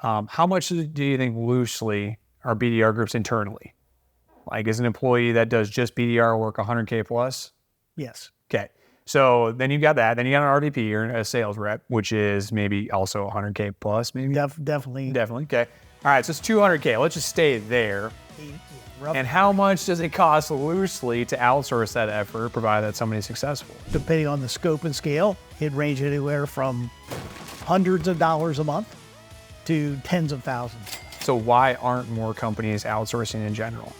How much do you think loosely are BDR groups internally? Like, is an employee that does just BDR work 100K plus? Yes. Okay. So then you got that. Then you got an RVP or a sales rep, which is maybe also 100K plus, maybe? Definitely. Definitely. Okay. All right. So it's 200K. Let's just stay there. And how much does it cost loosely to outsource that effort, provided that somebody's successful? Depending on the scope and scale, it ranges anywhere from hundreds of dollars a month to tens of thousands. So why aren't more companies outsourcing in general?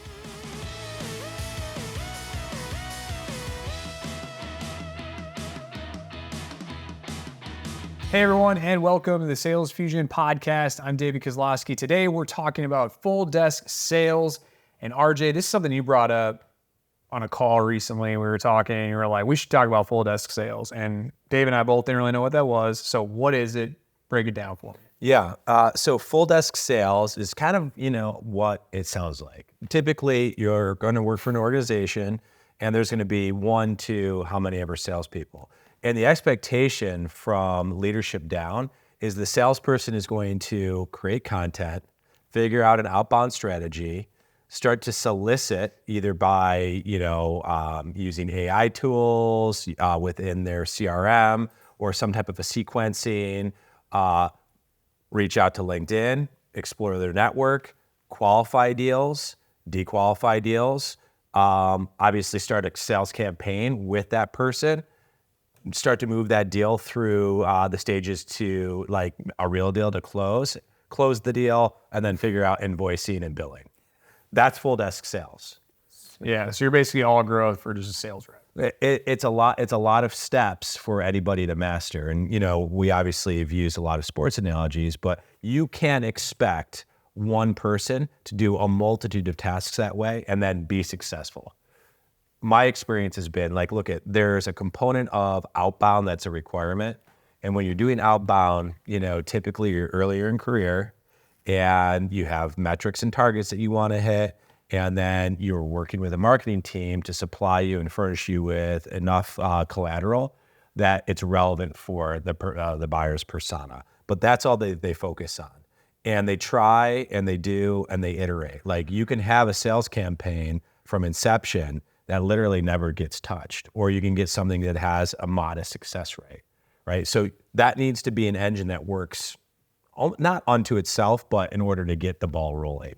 Hey everyone, and welcome to the Sales Fusion podcast. I'm David Kozlowski. Today we're talking about full desk sales. And RJ, this is something you brought up on a call recently. We were talking and you were like, we should talk about full desk sales. And Dave and I both didn't really know what that was. So what is it? Break it down for me. Yeah, so full desk sales is kind of, what it sounds like. Typically, you're going to work for an organization and there's going to be 1 to how many ever salespeople. And the expectation from leadership down is the salesperson is going to create content, figure out an outbound strategy, start to solicit either by, using AI tools within their CRM or some type of a sequencing, reach out to LinkedIn, explore their network, qualify deals, dequalify deals, obviously start a sales campaign with that person, start to move that deal through the stages to like a real deal to close the deal, and then figure out invoicing and billing. That's full desk sales. Yeah, so you're basically all growth for just a sales rep. It's a lot of steps for anybody to master. And, we obviously have used a lot of sports analogies, but you can't expect one person to do a multitude of tasks that way and then be successful. My experience has been there's a component of outbound that's a requirement. And when you're doing outbound, typically you're earlier in career and you have metrics and targets that you want to hit. And then you're working with a marketing team to supply you and furnish you with enough collateral that it's relevant for the buyer's persona. But that's all they focus on. And they try and they do and they iterate. Like you can have a sales campaign from inception that literally never gets touched, or you can get something that has a modest success rate, right? So that needs to be an engine that works not unto itself, but in order to get the ball rolling.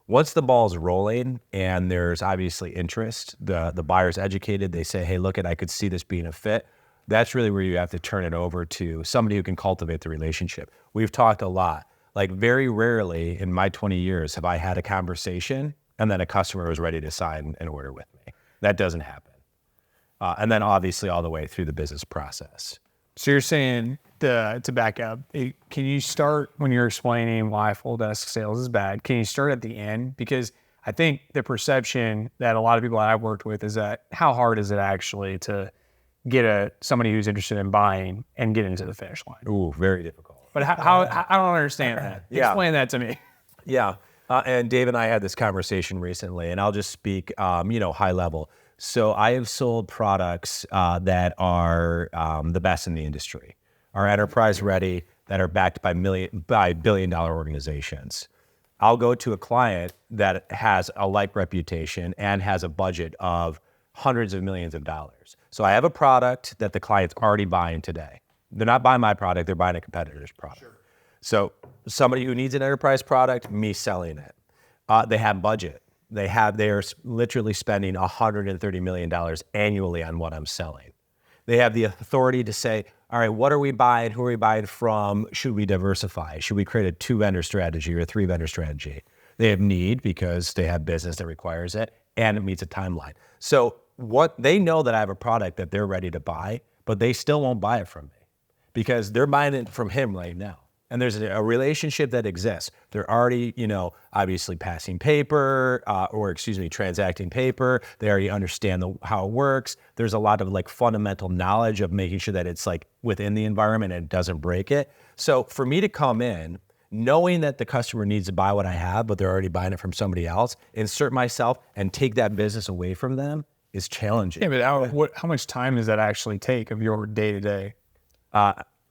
Once the ball's rolling and there's obviously interest, the buyer's educated, they say, hey, I could see this being a fit. That's really where you have to turn it over to somebody who can cultivate the relationship. We've talked a lot. Very rarely in my 20 years have I had a conversation and then a customer was ready to sign an order with me. That doesn't happen. And then obviously all the way through the business process. So you're saying, to back up, can you start when you're explaining why full desk sales is bad? Can you start at the end? Because I think the perception that a lot of people I've worked with is that how hard is it actually to get somebody who's interested in buying and get into the finish line? Ooh, very difficult. But how I don't understand that. Yeah. Explain that to me. Yeah. And Dave and I had this conversation recently, and I'll just speak, high level. So I have sold products that are the best in the industry, are enterprise ready, that are backed by billion-dollar organizations. I'll go to a client that has a like reputation and has a budget of hundreds of millions of dollars. So I have a product that the client's already buying today. They're not buying my product, they're buying a competitor's product. Sure. So somebody who needs an enterprise product, me selling it. They have budget. They're literally spending $130 million annually on what I'm selling. They have the authority to say, all right, what are we buying? Who are we buying from? Should we diversify? Should we create a 2-vendor strategy or a 3-vendor strategy? They have need because they have business that requires it and it meets a timeline. So they know that I have a product that they're ready to buy, but they still won't buy it from me because they're buying it from him right now. And there's a relationship that exists. They're already, obviously passing paper transacting paper. They already understand how it works. There's a lot of fundamental knowledge of making sure that it's within the environment and it doesn't break it. So for me to come in, knowing that the customer needs to buy what I have, but they're already buying it from somebody else, insert myself and take that business away from them is challenging. Yeah, but how much time does that actually take of your day-to-day?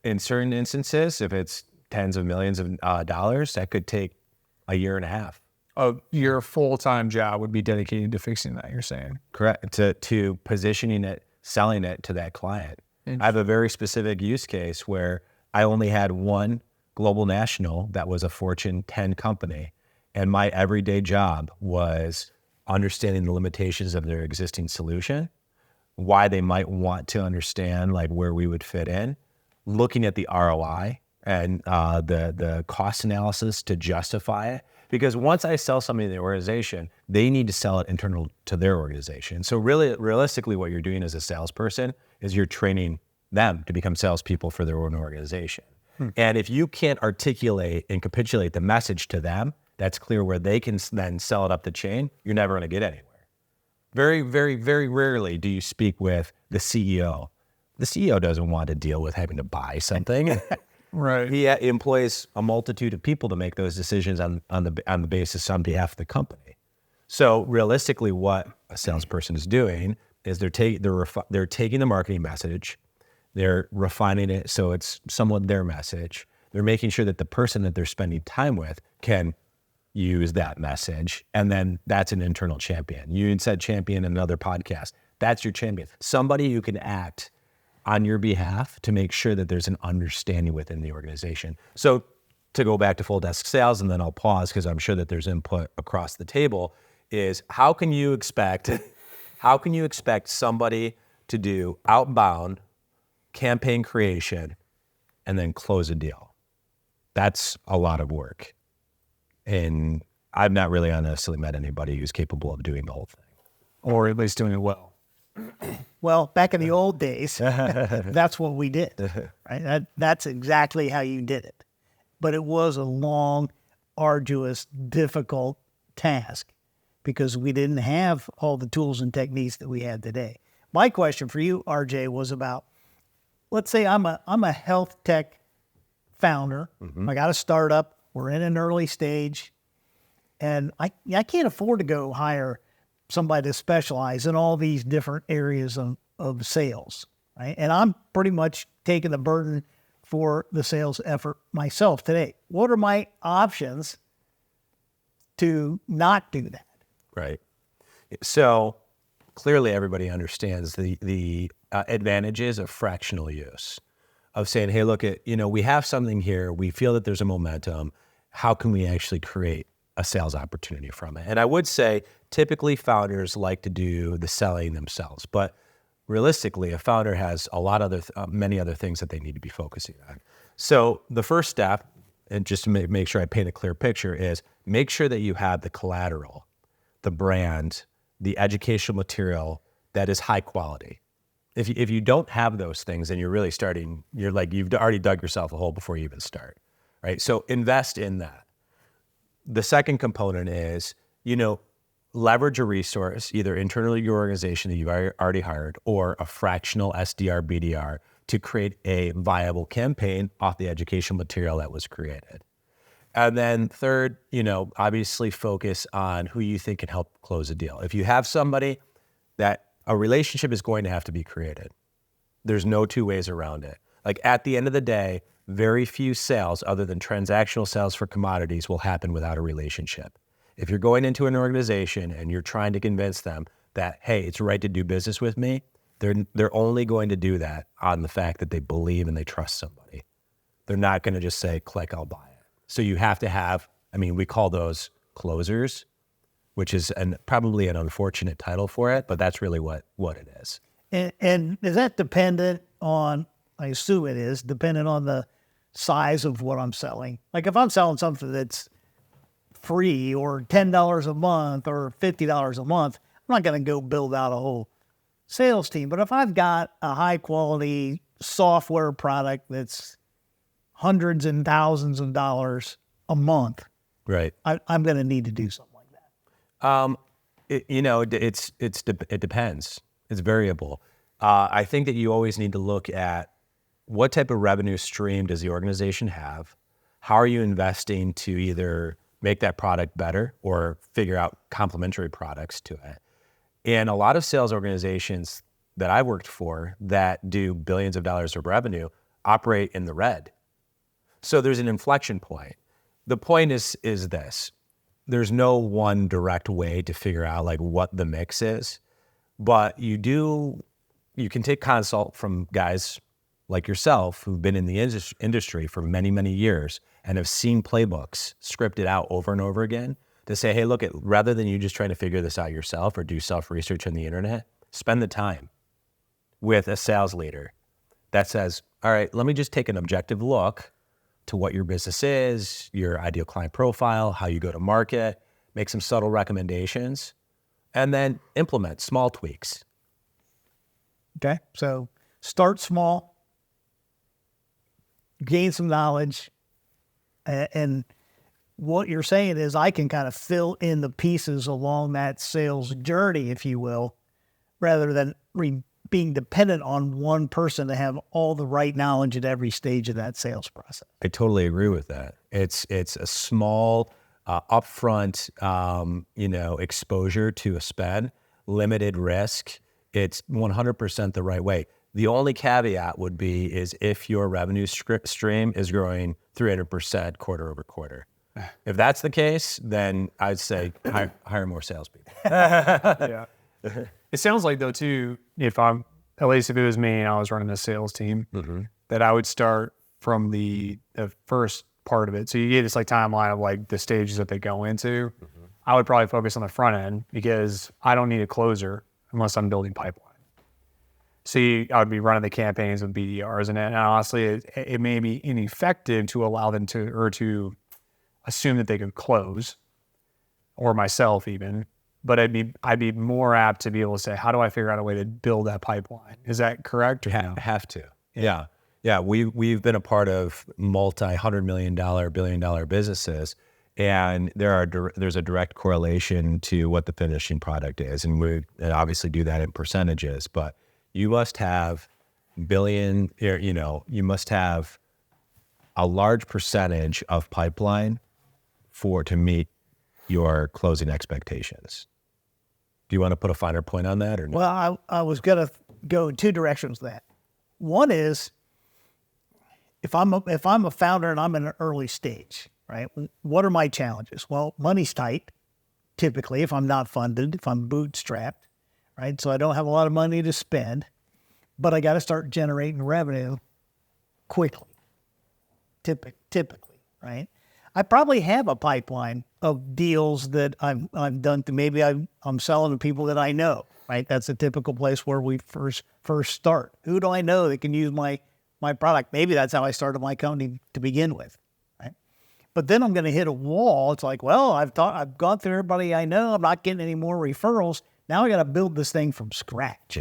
In certain instances, if it's tens of millions of dollars, that could take a year and a half. Your full-time job would be dedicated to fixing that, you're saying? Correct. To positioning it, selling it to that client. I have a very specific use case where I only had one global national that was a Fortune 10 company. And my everyday job was understanding the limitations of their existing solution, why they might want to understand like where we would fit in, looking at the ROI and the cost analysis to justify it. Because once I sell something in the organization, they need to sell it internal to their organization. So really, realistically, what you're doing as a salesperson is you're training them to become salespeople for their own organization. And if you can't articulate and capitulate the message to them, that's clear where they can then sell it up the chain, you're never going to get anywhere. Very, very, very rarely do you speak with the CEO. The CEO doesn't want to deal with having to buy something. Right. He employs a multitude of people to make those decisions on the basis on behalf of the company. So realistically, what a salesperson is doing is they're taking the marketing message, they're refining it so it's somewhat their message. They're making sure that the person that they're spending time with can use that message, and then that's an internal champion. You said champion in another podcast. That's your champion. Somebody who can act on your behalf to make sure that there's an understanding within the organization. So to go back to full desk sales, and then I'll pause because I'm sure that there's input across the table, is how can you expect somebody to do outbound campaign creation and then close a deal? That's a lot of work. And I've not really honestly met anybody who's capable of doing the whole thing. Or at least doing it well. Well, back in the old days, that's what we did. Right? That's exactly how you did it. But it was a long, arduous, difficult task because we didn't have all the tools and techniques that we had today. My question for you, RJ, was about, let's say I'm a health tech founder. I got a startup. We're in an early stage, and I can't afford to go hire somebody to specialize in all these different areas of sales, right? And I'm pretty much taking the burden for the sales effort myself today. What are my options to not do that? Right. So clearly everybody understands the advantages of fractional use, of saying, hey, look, we have something here. We feel that there's a momentum. How can we actually create a sales opportunity from it? And I would say typically founders like to do the selling themselves, but realistically, a founder has many other things that they need to be focusing on. So the first step, and just to make sure I paint a clear picture, is make sure that you have the collateral, the brand, the educational material that is high quality. If you don't have those things, then you're really you've already dug yourself a hole before you even start, right? So invest in that. The second component is, leverage a resource, either internally your organization that you've already hired or a fractional SDR, BDR to create a viable campaign off the educational material that was created. And then third, obviously focus on who you think can help close a deal. If you have somebody that a relationship is going to have to be created, there's no two ways around it. Like at the end of the day, very few sales other than transactional sales for commodities will happen without a relationship. If you're going into an organization and you're trying to convince them that, hey, it's right to do business with me, they're only going to do that on the fact that they believe and they trust somebody. They're not going to just say, click, I'll buy it. So you have to have, we call those closers, which is probably an unfortunate title for it, but that's really what it is. And is that dependent on, I assume it is, dependent on the size of what I'm selling? Like if I'm selling something that's free or $10 a month or $50 a month, I'm not going to go build out a whole sales team. But if I've got a high quality software product that's hundreds and thousands of dollars a month, right, I'm going to need to do something like that. It depends. It's variable. I think that you always need to look at what type of revenue stream does the organization have? How are you investing to either make that product better or figure out complementary products to it? And a lot of sales organizations that I worked for that do billions of dollars of revenue operate in the red. So there's an inflection point. The point is this. There's no one direct way to figure out like what the mix is, but you can take consult from guys like yourself who've been in the industry for many, many years and have seen playbooks scripted out over and over again to say, hey, look, rather than you just trying to figure this out yourself or do self-research on the internet, spend the time with a sales leader that says, all right, let me just take an objective look to what your business is, your ideal client profile, how you go to market, make some subtle recommendations, and then implement small tweaks. Okay. So start small, gain some knowledge, and what you're saying is I can kind of fill in the pieces along that sales journey, if you will, rather than being dependent on one person to have all the right knowledge at every stage of that sales process. I totally agree with that. It's a small upfront, exposure to a spend, limited risk. It's 100% the right way. The only caveat would be is if your revenue stream is growing 300% quarter over quarter. If that's the case, then I'd say hire more salespeople. Yeah. It sounds like though too, at least if it was me and I was running a sales team, that I would start from the first part of it. So you get this like timeline of like the stages that they go into. I would probably focus on the front end because I don't need a closer unless I'm building pipeline. So I would be running the campaigns with BDRs, and honestly, it may be ineffective to allow them to assume that they could close, or myself even. But I'd be more apt to be able to say, how do I figure out a way to build that pipeline? Is that correct? Or no? Have to. Yeah. We've been a part of multi-$100 million, billion-dollar businesses, and there's a direct correlation to what the finishing product is, and we obviously do that in percentages. But you must have you must have a large percentage of pipeline to meet your closing expectations. Do you want to put a finer point on that or no? Well, I was going to go in two directions with that. One is if I'm a founder and I'm in an early stage, right? What are my challenges? Well, money's tight, typically, if I'm not funded, if I'm bootstrapped, right? So I don't have a lot of money to spend, but I got to start generating revenue quickly, typically, right? I probably have a pipeline of deals that I've done to maybe I'm selling to people that I know, right? That's a typical place where we first start. Who do I know that can use my product? Maybe that's how I started my company to begin with, right? But then I'm going to hit a wall. It's like, well, I've gone through everybody I know. I'm not getting any more referrals. Now I got to build this thing from scratch,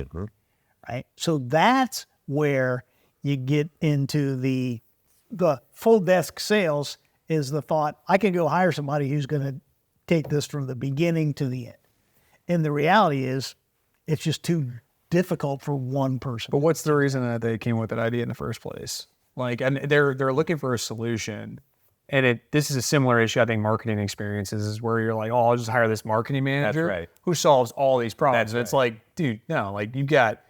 right? So that's where you get into the full desk sales. Is the thought, I can go hire somebody who's going to take this from the beginning to the end. And the reality is, it's just too difficult for one person. But what's the reason that they came with that idea in the first place? Like, and they're looking for a solution. And this is a similar issue, I think, marketing experiences is where you're like, oh, I'll just hire this marketing manager who solves all these problems. And it's like, dude, no, like you've got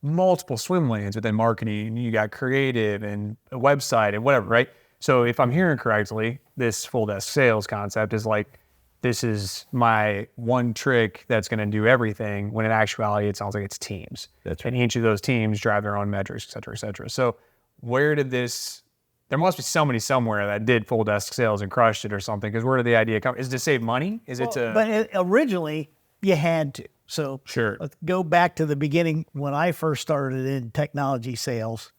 multiple swim lanes within marketing. You got creative and a website and whatever, right? So if I'm hearing correctly, this full desk sales concept is like, this is my one trick that's going to do everything, when in actuality, it sounds like it's teams. That's right. And each of those teams drive their own metrics, et cetera, et cetera. So where did there must be somebody somewhere that did full desk sales and crushed it or something, because where did the idea come? Is it to save money? But originally, you had to. So Sure. Let's go back to the beginning. When I first started in technology sales,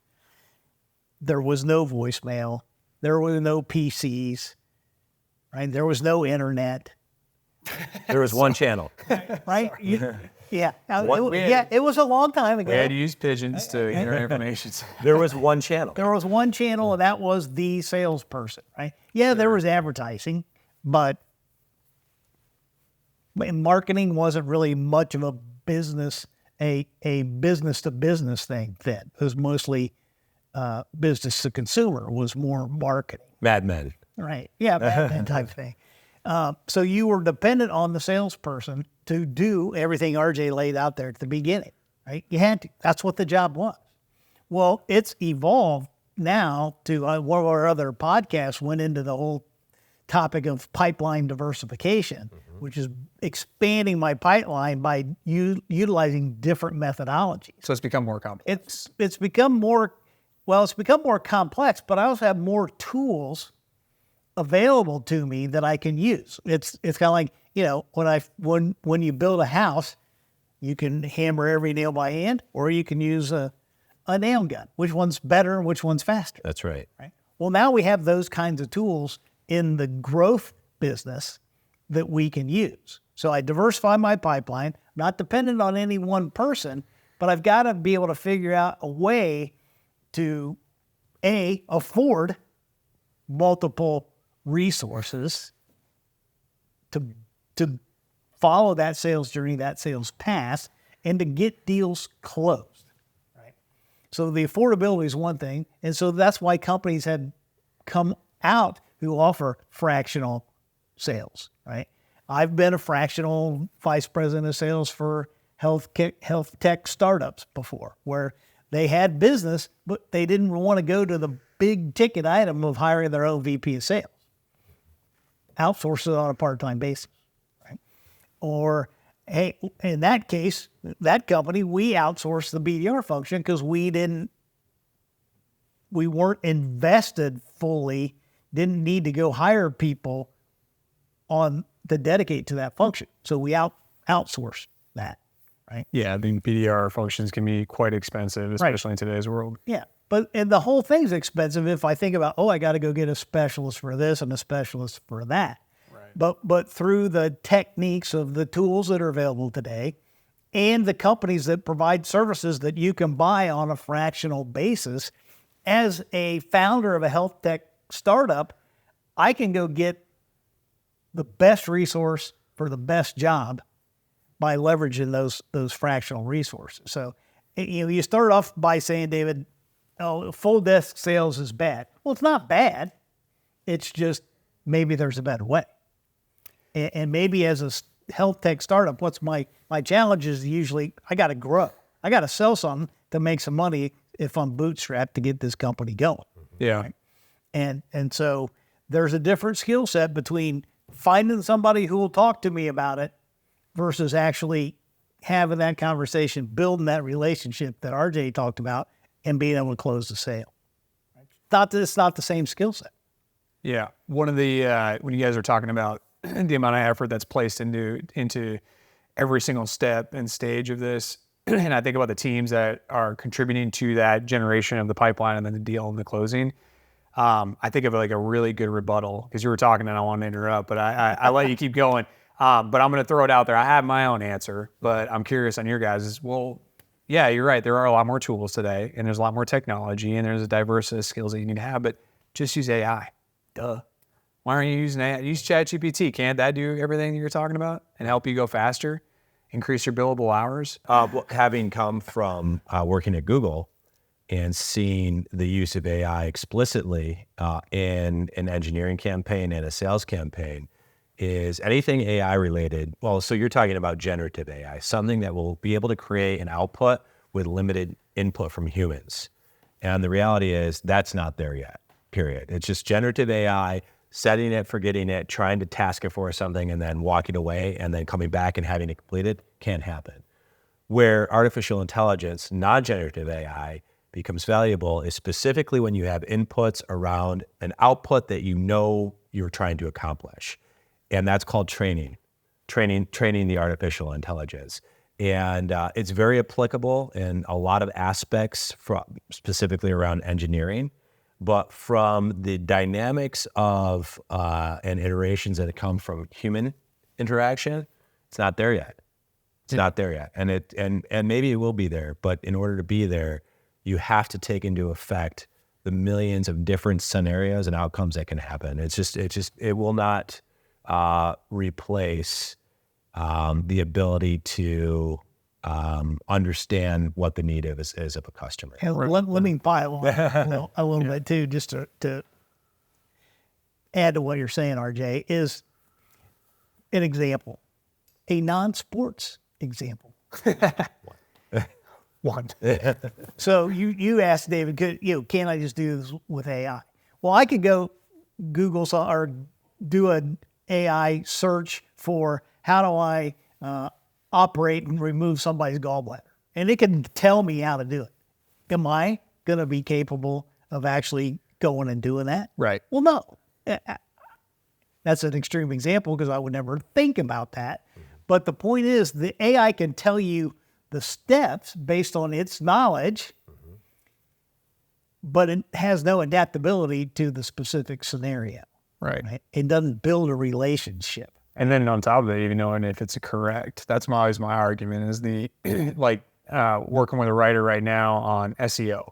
there was no voicemail. There were no PCs, right? There was no internet. There was one channel. Right? Yeah. It was a long time ago. We had to use pigeons to get our information. There was one channel. There was one channel, and that was the salesperson, right? Yeah, there was advertising, but marketing wasn't really much of a business, a business-to-business thing then. It was mostly business to consumer, was more marketing. Mad Men. Right. Yeah, Mad Men type thing. So you were dependent on the salesperson to do everything RJ laid out there at the beginning, right? You had to. That's what the job was. Well, it's evolved now to one of our other podcasts went into the whole topic of pipeline diversification, which is expanding my pipeline by utilizing different methodologies. So it's become more complex. It's become more complex, but I also have more tools available to me that I can use. It's kind of like, when you build a house, you can hammer every nail by hand, or you can use a nail gun. Which one's better and which one's faster? That's right. Right. Well, now we have those kinds of tools in the growth business that we can use. So I diversify my pipeline, not dependent on any one person, but I've got to be able to figure out a way to afford multiple resources to follow that sales journey, that sales path, and to get deals closed. Right. So the affordability is one thing, and so that's why companies have come out who offer fractional sales. Right. I've been a fractional vice president of sales for health tech startups before, where they had business, but they didn't want to go to the big ticket item of hiring their own VP of sales. Outsource it on a part-time basis, right? Or, hey, in that case, that company, we outsourced the BDR function because we weren't invested fully, didn't need to go hire people to dedicate to that function. So we outsourced that, right? Yeah, I think BDR functions can be quite expensive, especially in today's world. Yeah. And the whole thing's expensive if I think about, I got to go get a specialist for this and a specialist for that. Right. But through the techniques of the tools that are available today and the companies that provide services that you can buy on a fractional basis, as a founder of a health tech startup, I can go get the best resource for the best job by leveraging those fractional resources. So, you start off by saying, David, full desk sales is bad. Well, it's not bad. It's just maybe there's a better way. And maybe as a health tech startup, what's my challenge is usually I got to grow. I got to sell something to make some money if I'm bootstrapped to get this company going. Yeah. Right? And so there's a different skill set between finding somebody who will talk to me about it versus actually having that conversation, building that relationship that RJ talked about, and being able to close the sale. It's not the same skill set. Yeah. One of the, when you guys are talking about the amount of effort that's placed into every single step and stage of this, and I think about the teams that are contributing to that generation of the pipeline and then the deal and the closing, I think of like a really good rebuttal, because you were talking and I want to interrupt, but I let you keep going. But I'm going to throw it out there. I have my own answer, but I'm curious on your guys'. Well, yeah, you're right. There are a lot more tools today, and there's a lot more technology, and there's a diverse set of skills that you need to have, but just use AI. Duh. Why aren't you using AI? Use ChatGPT. Can't that do everything that you're talking about and help you go faster, increase your billable hours? Having come from working at Google and seeing the use of AI explicitly in an engineering campaign and a sales campaign, is anything AI related. Well, so you're talking about generative AI, something that will be able to create an output with limited input from humans. And the reality is that's not there yet, period. It's just generative AI, setting it, forgetting it, trying to task it for something and then walking away and then coming back and having it completed can't happen. Where artificial intelligence, non-generative AI, becomes valuable is specifically when you have inputs around an output that you know you're trying to accomplish. And that's called training the artificial intelligence. And it's very applicable in a lot of aspects, specifically around engineering. But from the dynamics of and iterations that come from human interaction, it's not there yet. It's not there yet. And maybe it will be there, but in order to be there, you have to take into effect the millions of different scenarios and outcomes that can happen. It will not replace the ability to understand what the need is of a customer. And let me pile on a little bit too, just to add to what you're saying, RJ, is an example, a non-sports example. one. So you asked David, can I just do this with AI? Well, I could go Google or do an AI search for how do I operate and remove somebody's gallbladder, and it can tell me how to do it. Am I going to be capable of actually going and doing that? Right. Well, no. That's an extreme example because I would never think about that. But the point is, the AI can tell you the steps based on its knowledge, but it has no adaptability to the specific scenario. Right. It doesn't build a relationship. And then on top of it, even knowing if it's correct, that's always my argument is the, working with a writer right now on SEO.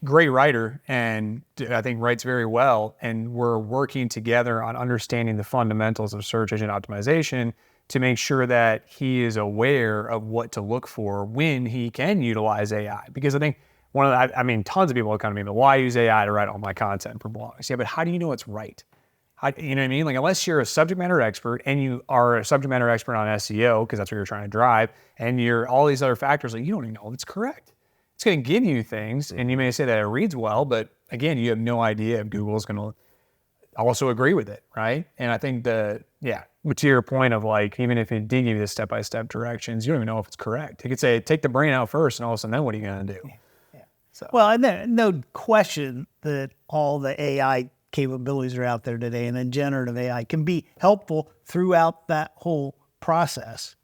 Great writer, and I think writes very well. And we're working together on understanding the fundamentals of search engine optimization to make sure that he is aware of what to look for when he can utilize AI. Because I think tons of people come to me, but why use AI to write all my content for blogs? Yeah, but how do you know it's right? You know what I mean? Like, unless you're a subject matter expert and you are a subject matter expert on SEO, because that's what you're trying to drive, and you're all these other factors, like you don't even know if it's correct. It's going to give you things, and you may say that it reads well, but again, you have no idea if Google's going to also agree with it, right? And I think but to your point of like, even if it did give you the step-by-step directions, you don't even know if it's correct. You could say, take the brain out first, and all of a sudden, then what are you going to do? Yeah. So. Well, and then no question that all the AI capabilities are out there today, and then generative AI can be helpful throughout that whole process.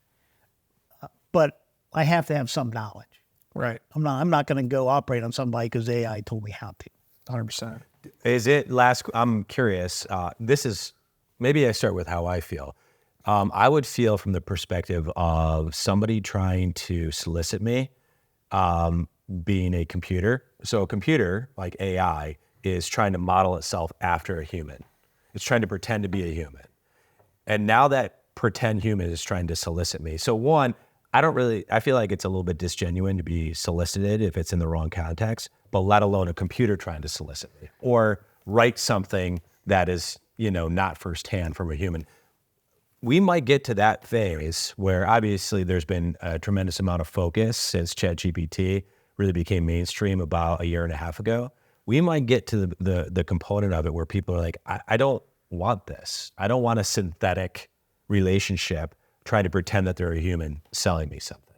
But I have to have some knowledge. Right. I'm not going to go operate on somebody because AI told me how to. 100%. Is it I'm curious. Maybe I start with how I feel. I would feel from the perspective of somebody trying to solicit me, being a computer. So a computer, like AI, is trying to model itself after a human. It's trying to pretend to be a human. And now that pretend human is trying to solicit me. So one, I feel like it's a little bit disgenuine to be solicited if it's in the wrong context, but let alone a computer trying to solicit me or write something that is, not firsthand from a human. We might get to that phase where obviously there's been a tremendous amount of focus since ChatGPT really became mainstream about a year and a half ago. We might get to the component of it where people are like, I don't want this. I don't want a synthetic relationship trying to pretend that they're a human selling me something,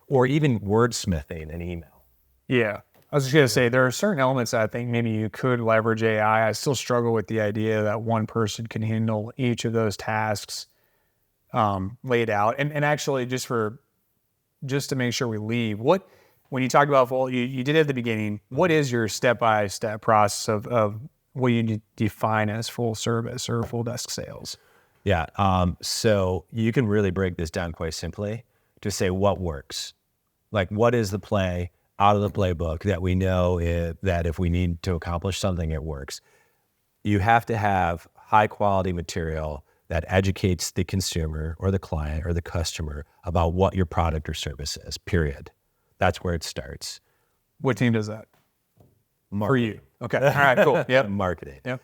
or even wordsmithing an email. Yeah. I was just going to say, there are certain elements that I think maybe you could leverage AI. I still struggle with the idea that one person can handle each of those tasks laid out. And actually, just to make sure we leave, when you talk about full, you did it at the beginning, what is your step-by-step process of what you define as full service or full desk sales? Yeah. So you can really break this down quite simply to say what works. Like, what is the play out of the playbook that we know that if we need to accomplish something, it works. You have to have high quality material that educates the consumer or the client or the customer about what your product or service is, period. That's where it starts. What team does that? Marketing. For you. Okay. All right, cool. Yep. Marketing. Yep.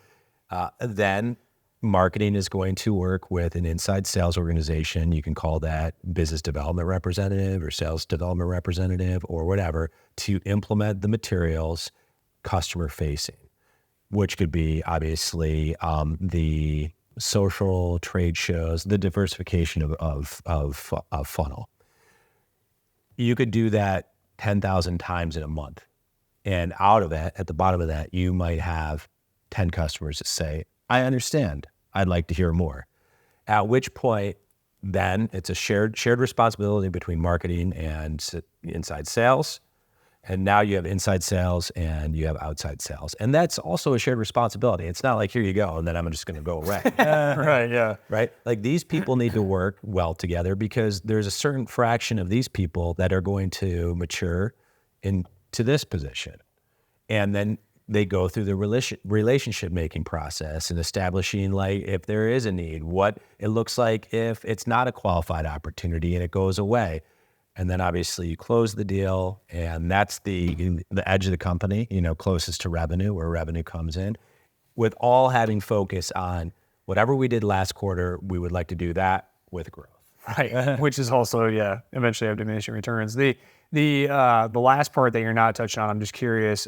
Then marketing is going to work with an inside sales organization. You can call that business development representative or sales development representative or whatever to implement the materials customer facing, which could be obviously the social trade shows, the diversification of funnel. You could do that 10,000 times in a month. And out of it, at the bottom of that, you might have 10 customers that say, I understand. I'd like to hear more. At which point, then it's a shared responsibility between marketing and inside sales. And now you have inside sales and you have outside sales. And that's also a shared responsibility. It's not like, here you go, and then I'm just going to go away. Right, yeah. Right? Like, these people need to work well together because there's a certain fraction of these people that are going to mature into this position. And then they go through the relationship making process and establishing, like, if there is a need, what it looks like if it's not a qualified opportunity and it goes away. And then obviously you close the deal, and that's the edge of the company, closest to revenue, where revenue comes in, with all having focus on whatever we did last quarter, we would like to do that with growth. Right. Which is also, eventually have diminishing returns. The last part that you're not touching on, I'm just curious,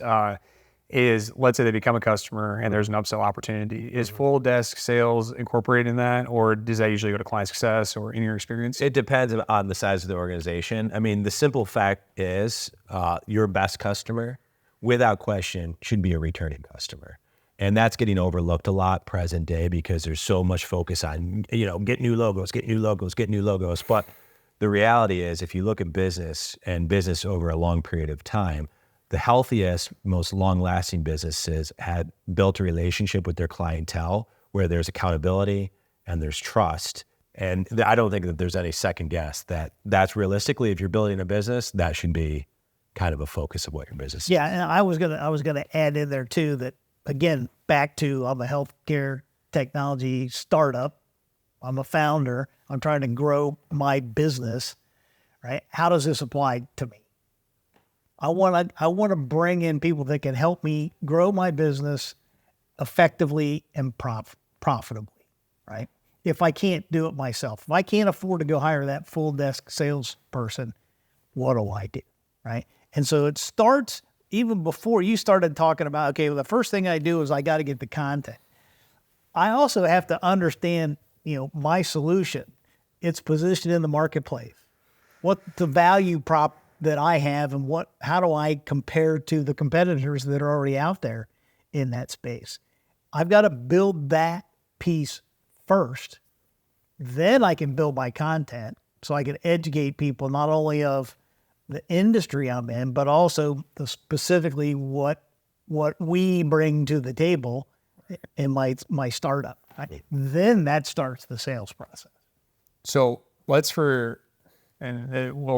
is let's say they become a customer and there's an upsell opportunity. Is full desk sales incorporated in that, or does that usually go to client success, or in your experience? It depends on the size of the organization. I mean, the simple fact is your best customer, without question, should be a returning customer. And that's getting overlooked a lot present day because there's so much focus on, get new logos, get new logos, get new logos. But the reality is, if you look at business and business over a long period of time, the healthiest, most long-lasting businesses had built a relationship with their clientele where there's accountability and there's trust. And I don't think that there's any second guess that that's realistically, if you're building a business, that should be kind of a focus of what your business is. Yeah, and I was gonna add in there too that, again, back to, I'm a healthcare technology startup. I'm a founder. I'm trying to grow my business, right? How does this apply to me? I want to bring in people that can help me grow my business effectively and profitably, right? If I can't do it myself, if I can't afford to go hire that full desk salesperson, what do I do, right? And so it starts even before you started talking about, okay, well, the first thing I do is I got to get the content. I also have to understand, my solution, its position in the marketplace, what the value prop that I have, and how do I compare to the competitors that are already out there in that space. I've got to build that piece first. Then I can build my content so I can educate people not only of the industry I'm in, but also specifically what we bring to the table in my startup. Right? Then that starts the sales process. So we'll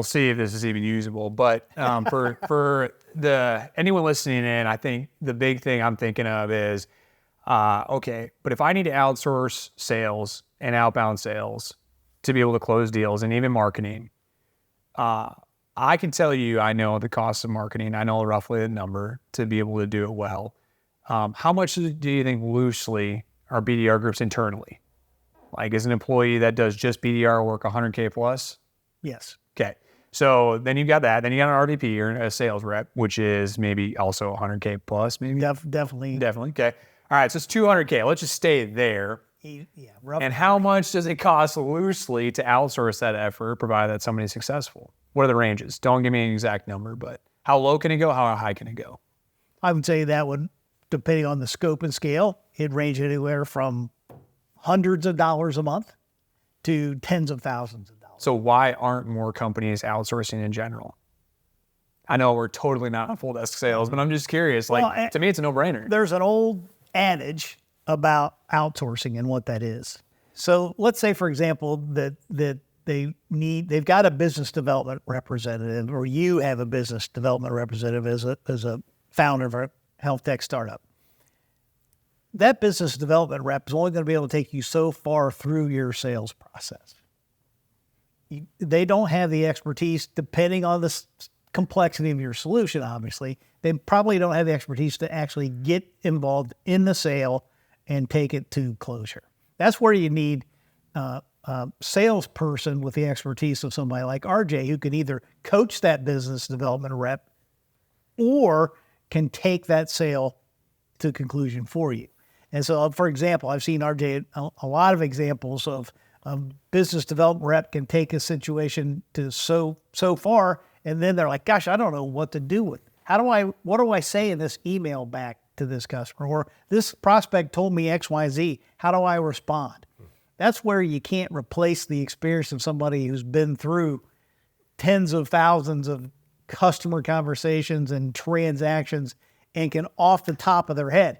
see if this is even usable, but for anyone listening in, I think the big thing I'm thinking of is, okay, but if I need to outsource sales and outbound sales to be able to close deals and even marketing, I can tell you, I know the cost of marketing. I know roughly the number to be able to do it well. How much do you think loosely are BDR groups internally? Like, is an employee that does just BDR work 100K plus? Yes. Okay. So then you got that. Then you got an RVP or a sales rep, which is maybe also 100K plus, maybe? Definitely. Definitely. Okay. All right. So it's 200K. Let's just stay there. Yeah. Roughly. And how much does it cost loosely to outsource that effort, provided that somebody's successful? What are the ranges? Don't give me an exact number, but how low can it go? How high can it go? I would say that would, depending on the scope and scale, it'd range anywhere from hundreds of dollars a month to tens of thousands of dollars. So why aren't more companies outsourcing in general? I know we're totally not on full desk sales, but I'm just curious. To me, it's a no-brainer. There's an old adage about outsourcing and what that is. So let's say, for example, that they've got a business development representative, or you have a business development representative as a founder of a health tech startup. That business development rep is only going to be able to take you so far through your sales process. They don't have the expertise, depending on the complexity of your solution, obviously. They probably don't have the expertise to actually get involved in the sale and take it to closure. That's where you need a salesperson with the expertise of somebody like RJ, who can either coach that business development rep or can take that sale to conclusion for you. And so, for example, I've seen RJ a lot of examples of business development rep can take a situation to so far, and then they're like, gosh, I don't know what to do with it. What do I say in this email back to this customer? Or this prospect told me XYZ. How do I respond? That's where you can't replace the experience of somebody who's been through tens of thousands of customer conversations and transactions and can, off the top of their head,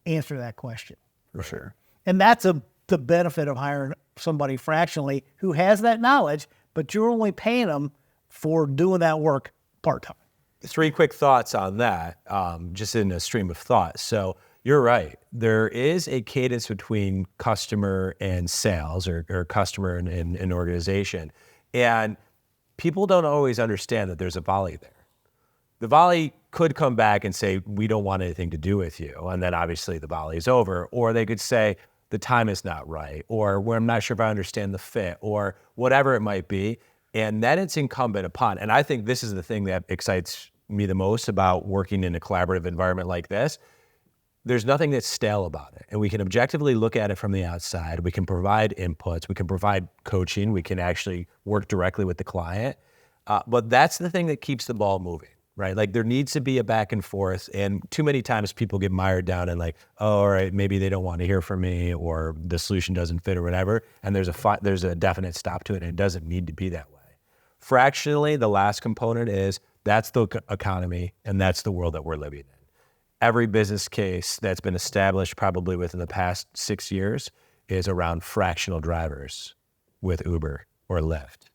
answer that question. For sure. And that's the benefit of hiring somebody fractionally who has that knowledge, but you're only paying them for doing that work part-time. 3 quick thoughts on that, just in a stream of thought. So you're right. There is a cadence between customer and sales, or customer and an organization. And people don't always understand that there's a volley there. The volley could come back and say, we don't want anything to do with you. And then obviously the volley is over. Or they could say, the time is not right, or where I'm not sure if I understand the fit, or whatever it might be. And then it's incumbent upon, and I think this is the thing that excites me the most about working in a collaborative environment like this. There's nothing that's stale about it. And we can objectively look at it from the outside. We can provide inputs. We can provide coaching. We can actually work directly with the client. But that's the thing that keeps the ball moving, right? Like there needs to be a back and forth. And too many times people get mired down in like, oh, all right, maybe they don't want to hear from me or the solution doesn't fit or whatever. And there's a definite stop to it. And it doesn't need to be that way. Fractionally, the last component is that's the economy and that's the world that we're living in. Every business case that's been established probably within the past 6 years is around fractional drivers with Uber or Lyft,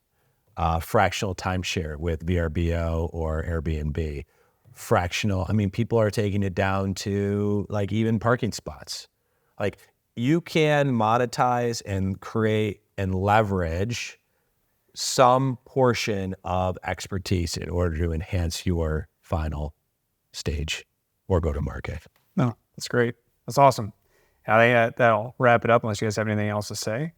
fractional timeshare with VRBO or Airbnb, people are taking it down to like even parking spots. Like you can monetize and create and leverage some portion of expertise in order to enhance your final stage or go to market. No, that's great. That's awesome. I think that'll wrap it up unless you guys have anything else to say.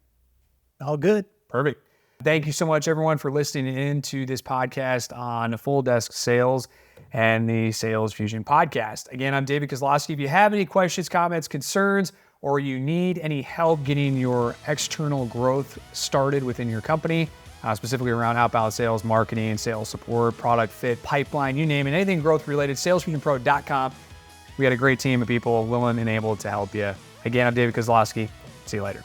All good. Perfect. Thank you so much, everyone, for listening in to this podcast on Full Desk Sales and the Sales Fusion podcast. Again, I'm David Kozlowski. If you have any questions, comments, concerns, or you need any help getting your external growth started within your company, specifically around outbound sales, marketing, sales support, product fit, pipeline, you name it, anything growth related, salesfusionpro.com. We got a great team of people willing and able to help you. Again, I'm David Kozlowski. See you later.